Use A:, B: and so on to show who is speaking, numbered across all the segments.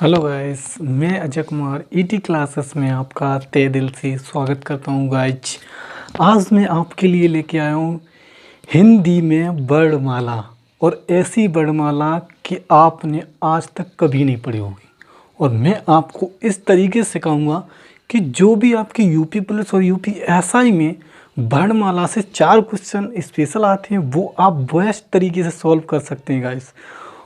A: Hello guys, मैं Ajay Kumar ET classes में आपका तहे दिल से स्वागत करता हूँ गाइज। आज मैं आपके लिए लेके आया हूँ हिंदी में वर्णमाला, और ऐसी वर्णमाला कि आपने आज तक कभी नहीं पढ़ी होगी। और मैं आपको इस तरीके से सिखाऊंगा कि जो भी आपकी यूपी पुलिस और यूपी एसआई में वर्णमाला से 4 क्वेश्चन स्पेशल आते हैं, वो आप बेस्ट तरीके से सॉल्व कर सकते हैं गाइस।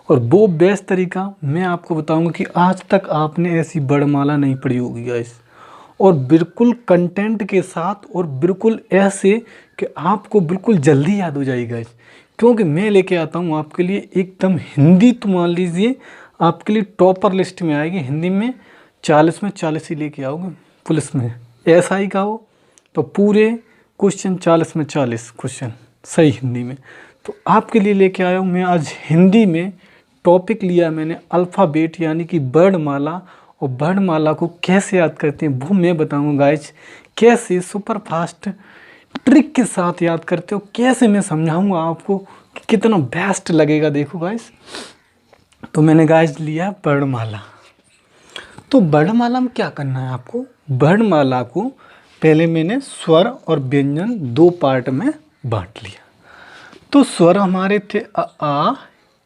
A: और वो बेस्ट तरीका मैं आपको बताऊंगा कि आज तक आपने ऐसी वर्णमाला नहीं पढ़ी होगी गाइस, और बिल्कुल कंटेंट के साथ, और बिल्कुल ऐसे कि आपको बिल्कुल जल्दी याद हो जाएगी गाइस। क्योंकि मैं लेके आता हूँ आपके लिए एकदम हिंदी, तो मान लीजिए आपके लिए टॉपर लिस्ट में आएगी। हिंदी में 40 में 40 ही लेके आओगे, पुलिस में एसआई का हो तो पूरे क्वेश्चन 40 में 40 क्वेश्चन सही हिंदी में। तो आपके लिए लेके आया हूँ मैं आज हिंदी में टॉपिक लिया मैंने अल्फ़ाबेट, यानी कि वर्णमाला। और वर्णमाला को कैसे याद करते हैं वो मैं बताऊंगा गाइज। कैसे सुपर फास्ट ट्रिक के साथ याद करते हो, कैसे मैं समझाऊंगा आपको कि कितना बेस्ट लगेगा। देखो गाइज, तो मैंने गाइज लिया वर्णमाला। तो वर्णमाला में क्या करना है आपको, वर्णमाला को पहले मैंने स्वर और व्यंजन 2 पार्ट में बांट लिया। तो स्वर हमारे थे आ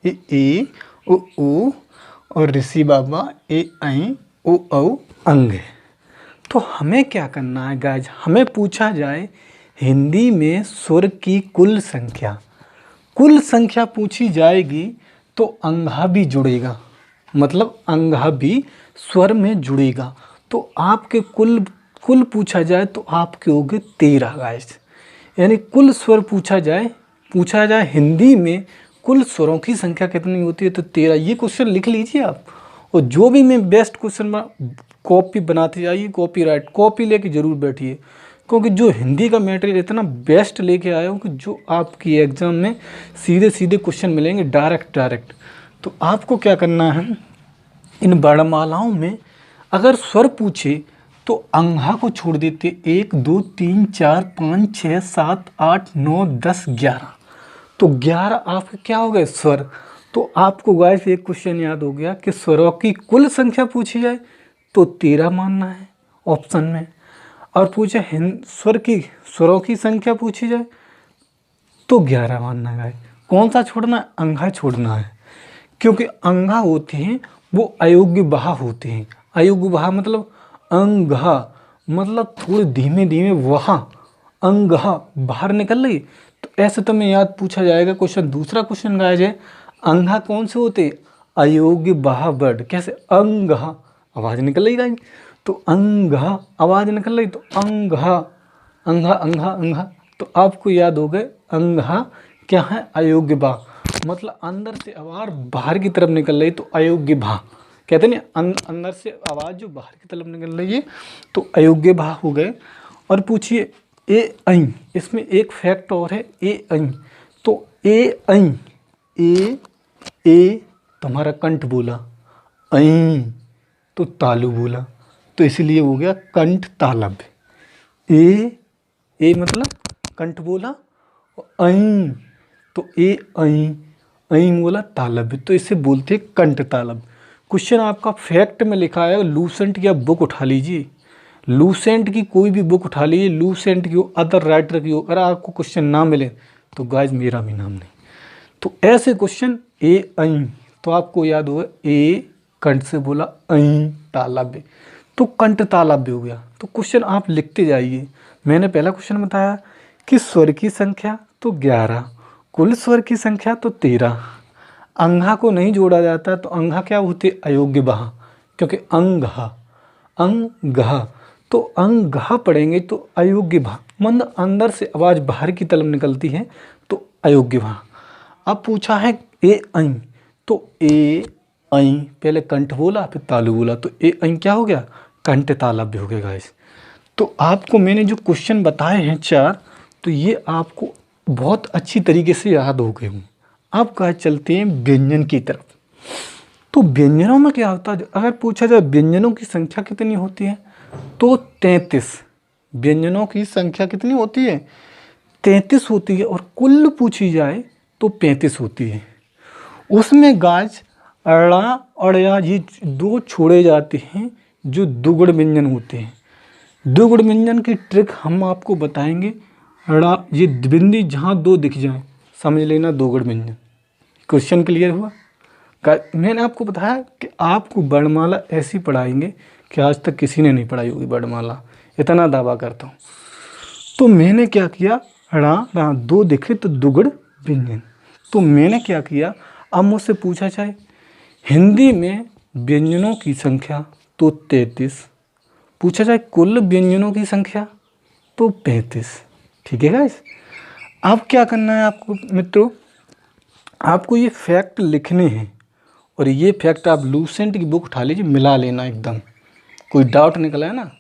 A: ए ओ ऊ, और ऋषि बाबा ए ऐ ओ औ अंग। तो हमें क्या करना है गाइज, हमें पूछा जाए हिंदी में स्वर की कुल संख्या पूछी जाएगी तो अंगा भी जुड़ेगा, मतलब अंगा भी स्वर में जुड़ेगा। तो आपके कुल पूछा जाए तो आपके हो गए 13 गाइज। यानी कुल स्वर पूछा जाए हिंदी में कुल स्वरों की संख्या कितनी होती है तो 13। ये क्वेश्चन लिख लीजिए आप, और जो भी मैं बेस्ट क्वेश्चन कॉपी बनाते जाइए, कॉपी लेके ज़रूर बैठिए। क्योंकि जो हिंदी का मटेरियल इतना बेस्ट लेके आया हूँ कि जो आपकी एग्ज़ाम में सीधे सीधे क्वेश्चन मिलेंगे डायरेक्ट। तो आपको क्या करना है, इन वर्णमालाओं में अगर स्वर पूछे तो अंगा को छोड़ देते 1 2 3 4 5 6 7 8 9 10 11। तो 11 आपके क्या हो गए, स्वर। तो आपको गाइस एक क्वेश्चन याद हो गया कि स्वरों की कुल संख्या पूछी जाए तो 13 मानना है ऑप्शन में, और पूछे स्वरों की संख्या पूछी जाए तो 11 मानना है गाइस। कौन सा छोड़ना है, अंगा छोड़ना है। क्योंकि अंगा होते हैं वो अयोग्य बहा होते हैं। अयोग्य बहा मतलब अंगा, मतलब थोड़े धीमे धीमे वहाँ अंगा बाहर निकल रही। तो ऐसे तो में याद पूछा जाएगा क्वेश्चन। दूसरा क्वेश्चन गाया जाए, अंगा कौन से होते, अयोग्य बहा वर्ड। कैसे, अंगा आवाज़ निकल रही गाएंगे तो अंगा आवाज़ निकल रही, तो अंगा अंगा अंगा अंगा। तो आपको याद हो गए अंगा क्या है, अयोग्य बा, मतलब अंदर से आवाज़ बाहर की तरफ निकल रही तो अयोग्य भा कहते हैं ना, अंदर से आवाज़ जो बाहर की तरफ निकल रही है तो अयोग्य भा हो गए। और पूछिए ए ऐ, इसमें एक फैक्ट और है, ए ऐ। तो ए ऐ, ए तुम्हारा कंठ बोला, ऐ तो तालु बोला, तो इसलिए हो गया कंठ तालब। ए मतलब कंठ बोला, और ऐ तो ए ऐ बोला तालब, तो इसे बोलते हैं कंठ तालब। क्वेश्चन आपका फैक्ट में लिखा है, लूसेंट की आप बुक उठा लीजिए, लूसेंट की कोई भी बुक उठा लीजिए, लूसेंट की हो, अदर राइटर की हो, अगर आपको क्वेश्चन ना मिले तो गाइज मेरा भी नाम नहीं। तो ऐसे क्वेश्चन ए ऐ, तो आपको याद होगा ए कंठ से बोला, ऐ तालव्य, तो कंठ तालव्य हो गया। तो क्वेश्चन आप लिखते जाइए। मैंने पहला क्वेश्चन बताया कि स्वर की संख्या तो 11, कुल स्वर की संख्या तो 13। अंगा को नहीं जोड़ा जाता तो अंगा क्या होते, अयोग्य बहा, क्योंकि अंगा तो अंगा पढ़ेंगे तो अयोग्य भा, मतलब अंदर से आवाज़ बाहर की तरफ निकलती है तो अयोग्य भा। अब पूछा है ए ऐ, तो ए ऐ पहले कंठ बोला फिर तालु बोला, तो ए ऐ क्या हो गया, कंठ तालव्य हो गया गाइस। तो आपको मैंने जो क्वेश्चन बताए हैं 4, तो ये आपको बहुत अच्छी तरीके से याद हो गए हों। अब गाइस चलते हैं व्यंजन की तरफ। तो व्यंजनों में क्या होता है, अगर पूछा जाए व्यंजनों की संख्या कितनी होती है तो 33। व्यंजनों की संख्या कितनी होती है, 33 होती है। और कुल पूछी जाए तो 35 होती है। उसमें गाइस अड़ा और या, ये दो छोड़े जाते हैं जो दुगुड़ व्यंजन होते हैं। दुगुड़ व्यंजन की ट्रिक हम आपको बताएंगे। अड़ा, ये बिंदी जहाँ दो दिख जाए समझ लेना दुगुड़ व्यंजन। क्वेश्चन क्लियर हुआ? मैंने आपको बताया कि आपको वर्णमाला ऐसी पढ़ाएंगे कि आज तक किसी ने नहीं पढ़ाई होगी वर्णमाला, इतना दावा करता हूँ। तो मैंने क्या किया, ड़ा यहाँ दो दिखे तो दुगुड़ व्यंजन। तो मैंने क्या किया, अब मुझसे पूछा जाए हिंदी में व्यंजनों की संख्या तो 33, पूछा जाए कुल व्यंजनों की संख्या तो 35। ठीक है गाइस, अब क्या करना है आपको मित्रों, आपको ये फैक्ट लिखने हैं और ये फैक्ट आप लूसेंट की बुक उठा लीजिए, मिला लेना, एकदम कोई डाउट निकला है ना,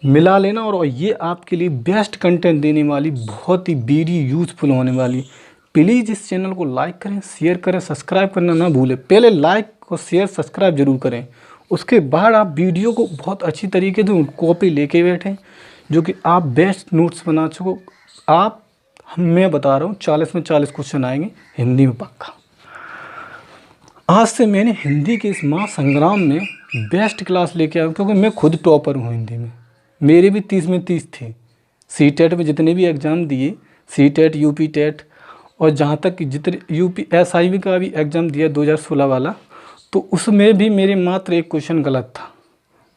A: मिला लेना। और ये आपके लिए बेस्ट कंटेंट देने वाली, बहुत ही वेरी यूज़फुल होने वाली। प्लीज़ इस चैनल को लाइक करें, शेयर करें, सब्सक्राइब करना ना भूलें। पहले लाइक और शेयर सब्सक्राइब जरूर करें, उसके बाद आप वीडियो को बहुत अच्छी तरीके से कॉपी लेके बैठें, जो कि आप बेस्ट नोट्स बना सको। आप मैं बता रहा हूँ 40 में 40 क्वेश्चन आएंगे हिंदी में पक्का। आज से मैंने हिंदी के इस महासंग्राम में बेस्ट क्लास लेके आया, क्योंकि मैं खुद टॉपर हूँ हिंदी में। मेरे भी 30 में 30 थे। सी टेट में जितने भी एग्ज़ाम दिए, सी टेट, यूपी टेट, और जहाँ तक कि जितने यूपी SIV का भी एग्ज़ाम दिया 2016 वाला, तो उसमें भी मेरे मात्र एक क्वेश्चन गलत था।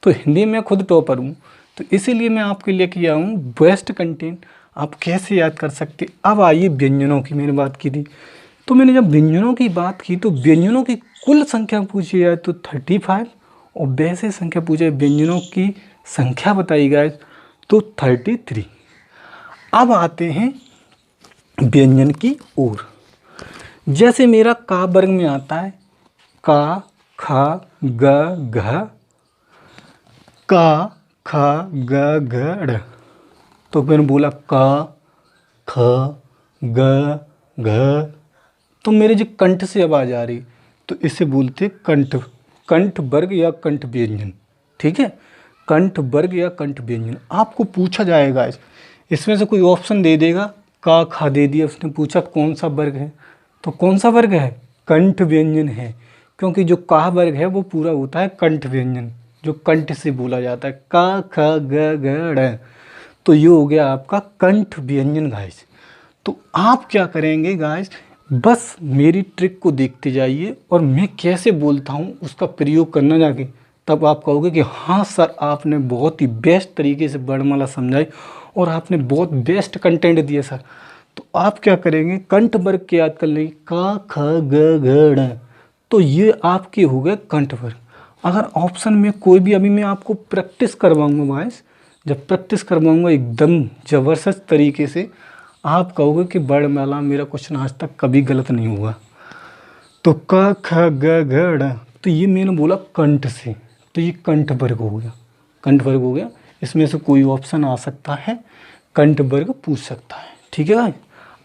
A: तो हिंदी में खुद टॉपर हूँ, तो इसीलिए मैं आपके लिए किया हूँ बेस्ट कंटेंट। आप कैसे याद कर सकते। अब आइए व्यंजनों की, मैंने बात की थी, तो मैंने जब व्यंजनों की बात की तो व्यंजनों की कुल संख्या पूछी जाए तो 35, और वैसे संख्या पूछे व्यंजनों की संख्या बताई जाए तो 33। अब आते हैं व्यंजन की ओर। जैसे मेरा का वर्ग में आता है का, खा, ग, घ, का, खा, ग, घ, ड़। तो मैंने बोला का, ख, ग, घ, तो मेरे जो कंठ से आवाज़ आ रही, तो इसे बोलते कंठ, कंठ वर्ग या कंठ व्यंजन। ठीक है, कंठ वर्ग या कंठ व्यंजन। आपको पूछा जाएगा, इसमें से कोई ऑप्शन दे देगा, का, खा दे दिया, उसने पूछा कौन सा वर्ग है, तो कौन सा वर्ग है, कंठ व्यंजन है। क्योंकि जो का वर्ग है वो पूरा होता है कंठ व्यंजन, जो कंठ से बोला जाता है, का, ख, ग, घ, ड़। तो ये हो गया आपका कंठ व्यंजन गाइस। तो आप क्या करेंगे गाइस, बस मेरी ट्रिक को देखते जाइए और मैं कैसे बोलता हूँ उसका प्रयोग करना जाके, तब आप कहोगे कि हाँ सर, आपने बहुत ही बेस्ट तरीके से वर्णमाला समझाई और आपने बहुत बेस्ट कंटेंट दिया सर। तो आप क्या करेंगे, कंठ वर्ग के याद कर लेंगे, का, ख, ग, घ, ड़। तो ये आपके हो गए कंठ वर्ग। अगर ऑप्शन में कोई भी, अभी मैं आपको प्रैक्टिस करवाऊँगा गाइस, जब प्रैक्टिस करवाऊँगा एकदम ज़बरदस्त तरीके से, आप कहोगे कि वर्णमाला मेरा क्वेश्चन आज तक कभी गलत नहीं हुआ। तो क, ख, ग, घ, ड़, तो ये मैंने बोला कंठ से, तो ये कंठ वर्ग हो गया, कंठ वर्ग हो गया। इसमें से कोई ऑप्शन आ सकता है, कंठ वर्ग पूछ सकता है। ठीक है भाई,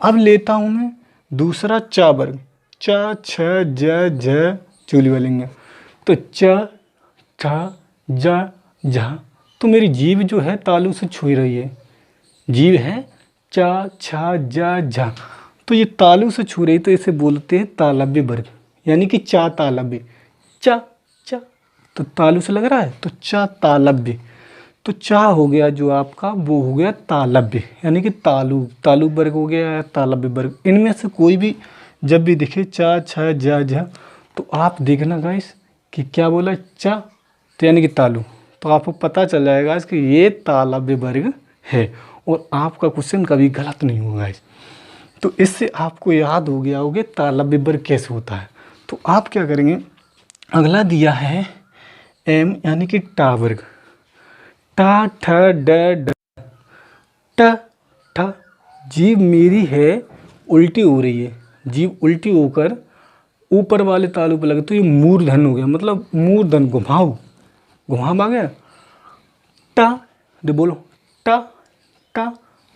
A: अब लेता हूँ मैं दूसरा चा वर्ग, च, छ, ज, झ, चूली वालेंगे। तो च, छ, ज, झ, तो मेरी जीभ जो है तालू से छू रही है, जीभ है चा, छा, जा, झा, तो ये तालू से छू रही, तो इसे बोलते हैं तालव्य वर्ग, यानी कि चा तालव्य, चा, चा, तो तालू से लग रहा है तो चा तालव्य। तो चा हो गया जो आपका, वो हो गया तालव्य, यानी कि तालु, तालु वर्ग हो गया या तालव्य वर्ग। इनमें से कोई भी जब भी दिखे चा, छा, जा, झा, तो आप देखना गाइस कि क्या बोला, चा, तो यानी कि तालु, तो आपको पता चल जाएगा कि ये तालव्य वर्ग है और आपका क्वेश्चन कभी गलत नहीं होगा। तो इससे आपको याद हो गया होगा तालव्य वर्ग कैसे होता है। तो आप क्या करेंगे, अगला दिया है एम, यानी कि टा वर्ग, टा, ठ, ड, ढ, ट, ठ। जीभ मेरी है उल्टी हो रही है, जीभ उल्टी होकर ऊपर वाले तालु पर लगे, तो ये मूर्धन हो गया, मतलब मूर्धन, घुमाओ, घुमाव आ गया। टा, दे बोलो, टा, टा,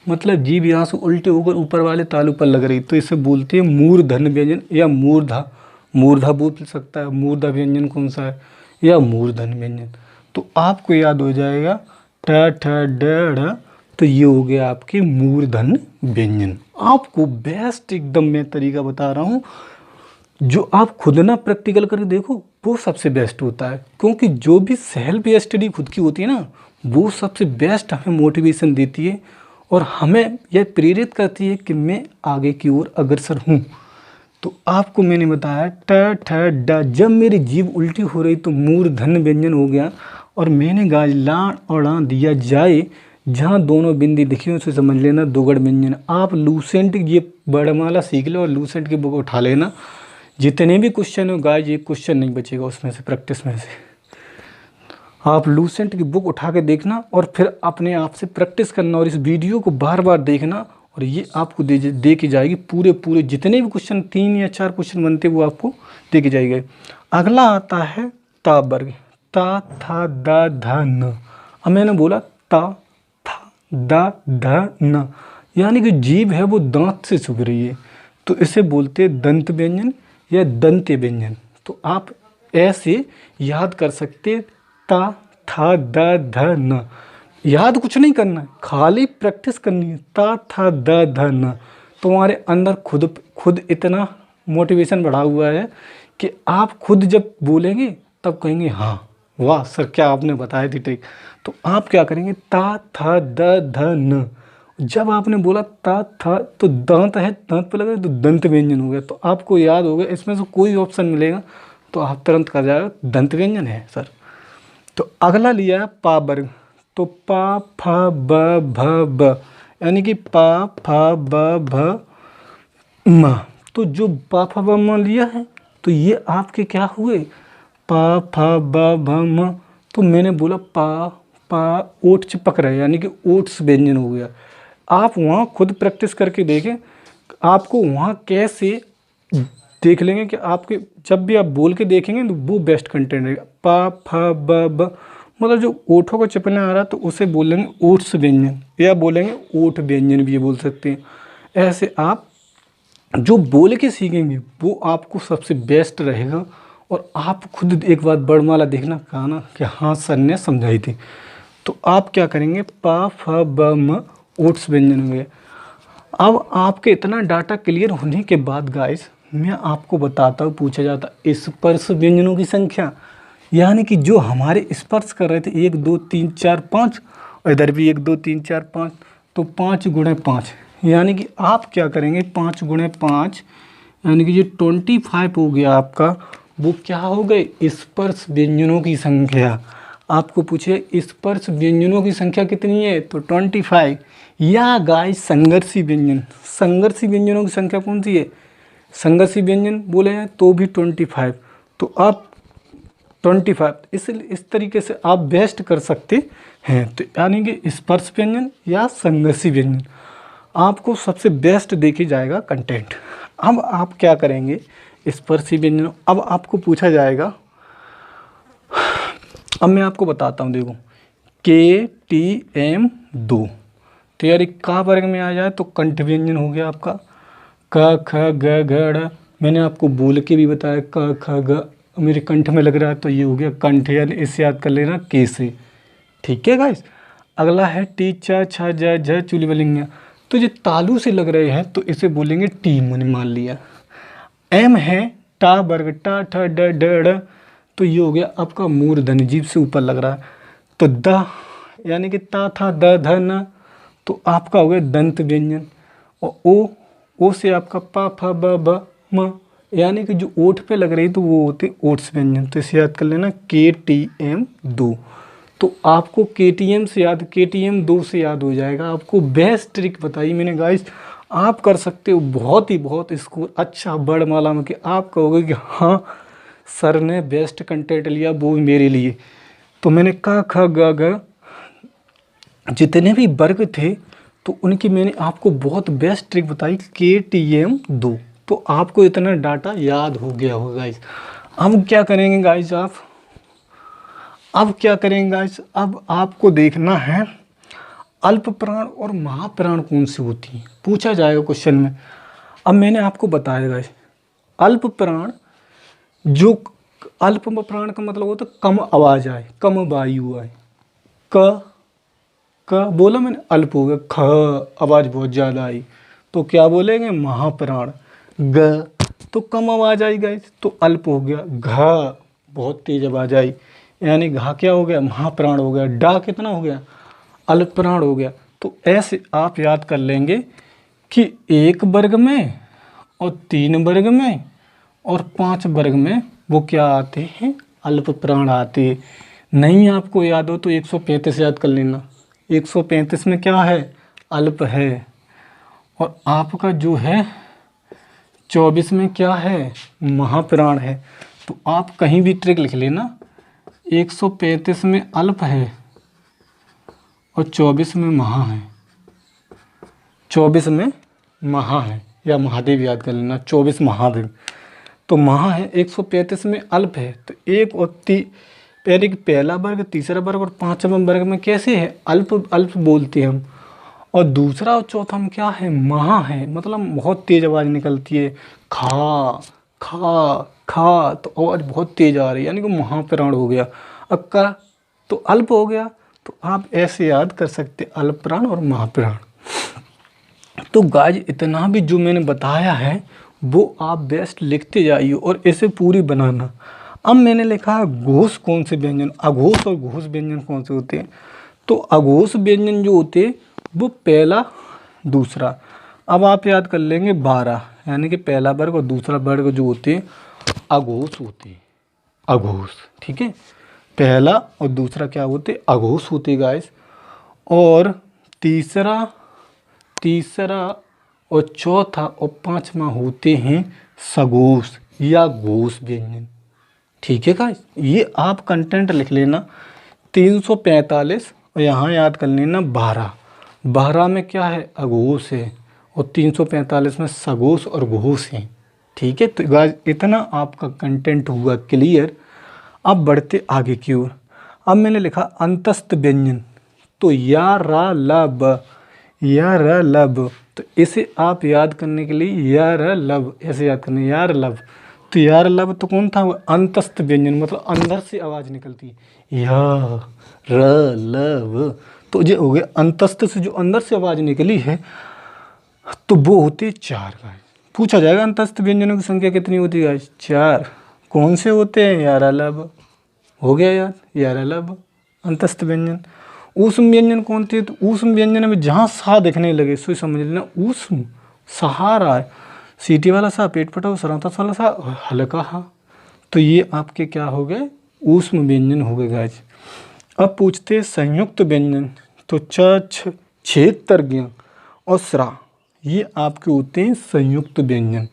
A: मतलब जीभ यहाँ से उल्टे होकर ऊपर वाले तालु पर लग रही, तो इसे बोलते हैं मूर्धन व्यंजन या मूर्धा, मूर्धा बोल सकता है। मूर्धा व्यंजन कौन सा है, या मूर्धन व्यंजन। तो आपको याद हो जाएगा ट, ठ, ड, ढ, तो ये हो गया आपके मूर्धन व्यंजन। आपको बेस्ट एकदम मैं तरीका बता रहा हूँ, जो आप खुद ना प्रैक्टिकल करके देखो वो सबसे बेस्ट होता है, क्योंकि जो भी सेल्फ स्टडी खुद की होती है ना वो सबसे बेस्ट हमें मोटिवेशन देती है और हमें यह प्रेरित करती है कि मैं आगे की ओर अग्रसर हूँ। तो आपको मैंने बताया ट ठ ड, जब मेरी जीभ उल्टी हो रही तो मूर्धन्य व्यंजन हो गया और मैंने गाज लाण अड़ा दिया जाए, जहाँ दोनों बिंदी दिखी उसे समझ लेना दोगड़ व्यंजन। आप लूसेंट ये वर्णमाला सीख लो और लूसेंट की बुक उठा लेना, जितने भी क्वेश्चन हो गाइज एक क्वेश्चन नहीं बचेगा उसमें से, प्रैक्टिस में से। आप लूसेंट की बुक उठा के देखना और फिर अपने आप से प्रैक्टिस करना और इस वीडियो को बार बार देखना और ये आपको दे के जाएगी पूरे जितने भी क्वेश्चन 3 या 4 क्वेश्चन बनते वो आपको दे के जाएंगे। अगला आता है ता वर्ग, ता था दा धा न। अब मैंने बोला ता था दा धा न, यानी कि जीभ है वो दांत से चुभ रही है, तो इसे बोलते हैं दंत व्यंजन या दंत्य व्यंजन। तो आप ऐसे याद कर सकते ता था दा धा न। याद कुछ नहीं करना है, खाली प्रैक्टिस करनी है। ता था दा धा न, तुम्हारे अंदर खुद इतना मोटिवेशन बढ़ा हुआ है कि आप खुद जब बोलेंगे तब कहेंगे हाँ वाह सर क्या आपने बताया थी ट्रिक। तो आप क्या करेंगे ता था दा धा न, जब आपने बोला ता था तो दांत है, दांत पे लगा तो दंत व्यंजन हो गया, तो आपको याद हो गया। इसमें से कोई ऑप्शन मिलेगा तो आप तुरंत कर जाएगा दंत व्यंजन है सर। तो अगला लिया है पा वर्ग, तो पा फा ब भ ब, यानी कि पा फा ब भ म। तो जो पा फा ब म लिया है तो ये आपके क्या हुए पा फा ब भ म। तो मैंने बोला पा ओठ चिपक रहे यानी कि ओट्स व्यंजन हो गया। आप वहाँ खुद प्रैक्टिस करके देखें, आपको वहाँ कैसे देख लेंगे कि आपके जब भी आप बोल के देखेंगे तो वो बेस्ट कंटेंट रहेगा। पा फा ब ब, मतलब जो ओठों को चिपकने आ रहा है तो उसे बोलेंगे ओट्स व्यंजन या बोलेंगे ओठ व्यंजन भी ये बोल सकते हैं। ऐसे आप जो बोल के सीखेंगे वो आपको सबसे बेस्ट रहेगा और आप खुद एक बार वर्णमाला देखना कहा ना कि हाँ सर ने समझाई थी। तो आप क्या करेंगे पा फा ब म ओट्स व्यंजन हो गए। अब आपके इतना डाटा क्लियर होने के बाद गाइस मैं आपको बताता हूँ, पूछा जाता स्पर्श व्यंजनों की संख्या, यानी कि जो हमारे स्पर्श कर रहे थे 1 2 3 4 5 और इधर भी 1 2 3 4 5, तो 5 गुणे 5, यानी कि आप क्या करेंगे 5 गुणे 5 यानी कि जो 25 हो गया आपका, वो क्या हो गए स्पर्श व्यंजनों की संख्या। आपको पूछे स्पर्श व्यंजनों की संख्या कितनी है तो 25। या गाइस संघर्षी व्यंजन, संघर्षी व्यंजनों की संख्या कौन सी है, संघर्षी व्यंजन बोले हैं तो भी 25। तो आप 25 इस तरीके से आप बेस्ट कर सकते हैं। तो यानी कि स्पर्श व्यंजन या संघर्षी व्यंजन आपको सबसे बेस्ट देखे जाएगा कंटेंट। अब आप क्या करेंगे स्पर्शी व्यंजन, अब आपको पूछा जाएगा, अब मैं आपको बताता हूँ देखो KTM 2, तो यार का वर्ग में आ जाए तो कंठ व्यंजन हो गया आपका क ख ग घ ड़। मैंने आपको बोल के भी बताया क ख ग, मेरे कंठ में लग रहा है तो ये हो गया कंठ, यानी इसे याद कर लेना के से। ठीक है गाइस। अगला है टी चा छा ज झ चूली बलिंग, तो ये तालू से लग रहे हैं तो इसे बोलेंगे टी, मैंने मान लिया। एम है टा वर्ग टा ठ ड ड ड़, तो ये हो गया आपका मूर्धन्य जीभ से ऊपर लग रहा है। तो द यानी कि ता था द ध न, तो आपका हो गया दंत व्यंजन। और ओ से आपका पा फा ब ब म, यानी कि जो ओठ पे लग रही तो वो होते ओट्स व्यंजन। तो इसे याद कर लेना KTM 2। तो आपको KTM से याद KTM 2 से याद हो जाएगा। आपको बेस्ट ट्रिक बताई मैंने गाइस, आप कर सकते हो बहुत स्कोर अच्छा वर्णमाला में कि आप कहोगे कि हाँ सर ने बेस्ट कंटेंट लिया वो मेरे लिए। तो मैंने क ख ग घ जितने भी वर्ग थे तो उनकी मैंने आपको बहुत बेस्ट ट्रिक बताई KTM 2। तो आपको इतना डाटा याद हो गया होगा गाइस। अब क्या करेंगे गाइस अब आपको देखना है अल्प प्राण और महाप्राण कौन सी होती हैं, पूछा जाएगा क्वेश्चन में। अब मैंने आपको बताया गाइस अल्प प्राण, जो अल्प प्राण का मतलब होता है कम आवाज़ आए, कम वायु आए। क बोला मैंने अल्प हो गया, ख आवाज़ बहुत ज़्यादा आई तो क्या बोलेंगे महाप्राण। ग तो कम आवाज़ आई गाइस, तो अल्प हो गया। घ बहुत तेज आवाज़ आई, यानी घा क्या हो गया, महाप्राण हो गया। डा कितना हो गया, अल्प प्राण हो गया। तो ऐसे आप याद कर लेंगे कि 1 वर्ग में और 3 वर्ग में और 5 वर्ग में वो क्या आते हैं, अल्प प्राण आते हैं। नहीं आपको याद हो तो 135 याद कर लेना। 135 में क्या है, अल्प है। और आपका जो है 24 में क्या है, महाप्राण है। तो आप कहीं भी ट्रिक लिख लेना, 135 में अल्प है और 24 में महा है। 24 में महा है, या महादेव याद कर लेना, 24 महादेव। तो महा है, 135 में अल्प है। तो 1 और 3 यानी कि पहला वर्ग, तीसरा वर्ग और 5वां वर्ग में कैसे है, अल्प अल्प बोलते हैं हम। और दूसरा और चौथा में क्या है, महा है, मतलब बहुत तेज आवाज़ निकलती है। खा खा खा, तो आवाज़ बहुत तेज आ रही है, यानी कि महाप्राण हो गया। अक्का तो अल्प हो गया। तो आप ऐसे याद कर सकते, अल्प प्राण और महाप्राण। तो गाइस इतना भी जो मैंने बताया है वो आप बेस्ट लिखते जाइए और इसे पूरी बनाना। अब मैंने लिखा है घोष कौन से व्यंजन, अघोष और घोष व्यंजन कौन से होते हैं। तो अघोष व्यंजन जो होते हैं वो पहला दूसरा। अब आप याद कर लेंगे 12, यानी कि पहला वर्ग और दूसरा वर्ग जो होते हैं अघोष होते हैं, अघोष। ठीक है, पहला और दूसरा क्या होते, अघोष होते गाइस। और तीसरा और चौथा और 5वां होते हैं सघोष या घोष व्यंजन। ठीक है गाइस, ये आप कंटेंट लिख लेना 345 और यहाँ याद कर लेना 12। 12 में क्या है, अघोष है, और 345 में सघोष और घोष है। ठीक है, तो गाइस इतना आपका कंटेंट हुआ क्लियर। अब बढ़ते आगे की ओर। अब मैंने लिखा अंतस्थ व्यंजन, तो या रा लब, या र लब। तो इसे आप याद करने के लिए या र लब ऐसे याद करना, यार लब। तो यार लब तो कौन था, वो अंतस्थ व्यंजन, मतलब अंदर से आवाज़ निकलती है, या र लब। तो ये हो गया अंतस्थ से जो अंदर से आवाज़ निकली है, तो वो होते 4 गाइस। पूछा जाएगा अंतस्थ व्यंजनों की संख्या कितनी होती है गाइस, 4। कौन से होते हैं, यार लब हो गया यार, यार लब अंतस्थ व्यंजन। ऊष्म व्यंजन कौन थे, तो ऊष्म व्यंजन में जहाँ सा दिखने लगे सो समझ लेना ऊष्म, सहारा है, सीटी वाला सा, पेट फटा सराता वाला सा, हल्का हा। तो ये आपके क्या हो गए, ऊष्म व्यंजन हो गए गाइस। अब पूछते हैं संयुक्त व्यंजन, तो छ छेद तर्ज्ञ और स्रा, ये आपके होते हैं संयुक्त व्यंजन।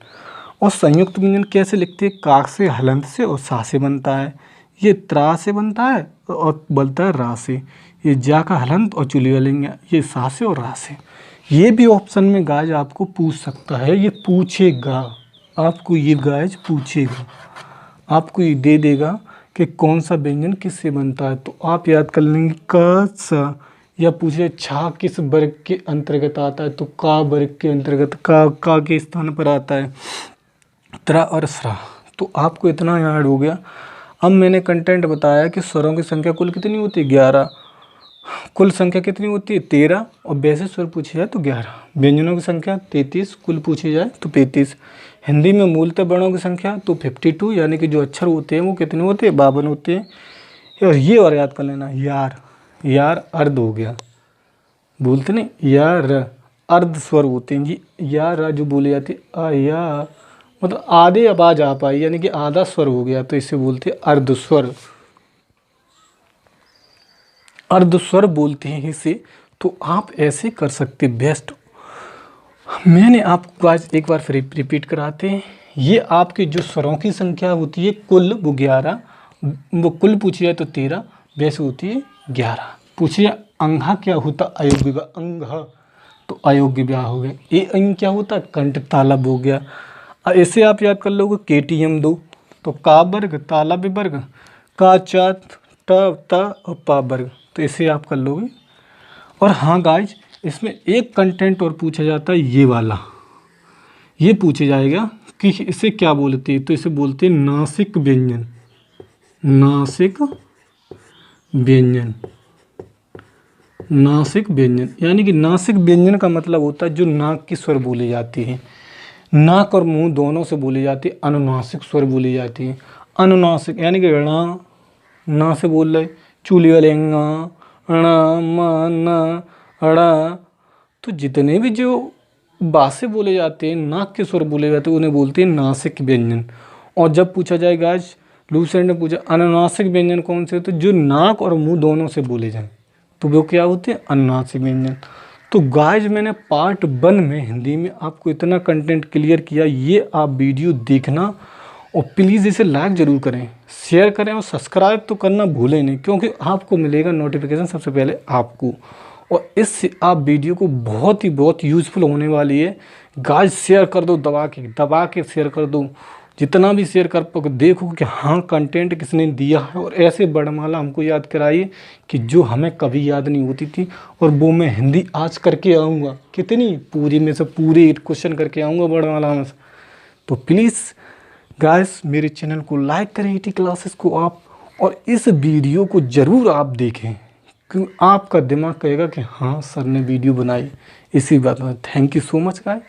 A: और संयुक्त व्यंजन कैसे लिखते हैं, काक से, हलंत से और सा से बनता है। ये त्रा से बनता है और बनता है रा से। ये जा का हलंत और चुली वालेंगे, ये सा से और रा से। ये भी ऑप्शन में गाइस आपको पूछ सकता है, ये पूछेगा आपको, ये गाइस पूछेगा आपको, ये दे देगा कि कौन सा व्यंजन किससे बनता है। तो आप याद कर लेंगे क सा, या पूछे छा किस वर्ग के अंतर्गत आता है, तो का वर्ग के अंतर्गत, का के स्थान पर आता है, त्रा और स्रा। तो आपको इतना याद हो गया। अब मैंने कंटेंट बताया कि स्वरों की संख्या कुल कितनी होती है, 11। कुल संख्या कितनी होती है, 13। और वैसे स्वर पूछे जाए तो 11। व्यंजनों की संख्या 33, कुल पूछी जाए तो 35। हिंदी में मूलतः वर्णों की संख्या तो 52, यानी कि जो अक्षर होते हैं वो कितने होते हैं, 52 होते हैं। और ये और याद कर लेना, यार, यार अर्ध हो गया, बोलते नहीं यार, अर्ध स्वर होते हैं जी। यार जो बोली जाती है आ या, मतलब आधे आवाज आ पाई, यानी कि आधा स्वर हो गया, तो इसे बोलते हैं अर्ध स्वर, अर्ध स्वर बोलते हैं इसे। तो आप ऐसे कर सकते बेस्ट। मैंने आपको आज एक बार फिर रिपीट कराते हैं। ये आपके जो स्वरों की संख्या होती है कुल वो 11, वो कुल पूछी जाए तो 13, वैसे होती है 11। पूछिए अंघा क्या होता, अयोग्य विवाह, अंघा तो अयोग्य विवाह हो गया। ये अंग क्या होता, कंठ तालब हो गया। ऐसे आप याद कर लोगे KTM 2, तो का वर्ग, तालब वर्ग, का चा ट और पा वर्ग, तो इसे आप कर लोगे। और हाँ गाइज, इसमें एक कंटेंट और पूछा जाता है, ये वाला, ये पूछा जाएगा कि इसे क्या बोलते हैं, तो इसे बोलते हैं नासिक व्यंजन, नासिक व्यंजन, नासिक व्यंजन। यानी कि नासिक व्यंजन का मतलब होता है जो नाक की स्वर बोली जाती है। नाक और मुंह दोनों से बोली जाती है, अनुनासिक स्वर बोली जाती है। अनुनासिक यानी कि ण ना से बोल रहे, चूली वाले ङ ण म न ण। तो जितने भी जो बासे बोले जाते हैं, नाक के स्वर बोले जाते हैं, उन्हें बोलते हैं नासिक व्यंजन। और जब पूछा जाए गाइस, लूसेंट ने पूछा अनुनासिक व्यंजन कौन से, तो जो नाक और मुंह दोनों से बोले जाएं तो वो क्या होते हैं, अनुनासिक व्यंजन। तो गाइस मैंने पार्ट 1 में हिंदी में आपको इतना कंटेंट क्लियर किया, ये आप वीडियो देखना और प्लीज़ इसे लाइक ज़रूर करें, शेयर करें और सब्सक्राइब तो करना भूलें नहीं, क्योंकि आपको मिलेगा नोटिफिकेशन सबसे पहले आपको। और इससे आप वीडियो को बहुत यूज़फुल होने वाली है। गाइस शेयर कर दो, दबा के शेयर कर दो, जितना भी शेयर कर पाओ। देखो कि हाँ कंटेंट किसने दिया है, और ऐसे वर्णमाला हमको याद कराइए कि जो हमें कभी याद नहीं होती थी, और वो मैं हिंदी आज करके आऊँगा। कितनी पूरी में से पूरे 8 क्वेश्चन करके आऊँगा वर्णमाला में से। तो प्लीज़ गाइस मेरे चैनल को लाइक करें, ET क्लासेस को आप, और इस वीडियो को ज़रूर आप देखें, क्योंकि आपका दिमाग कहेगा कि हाँ सर ने वीडियो बनाई। इसी बात में thank you so much guys.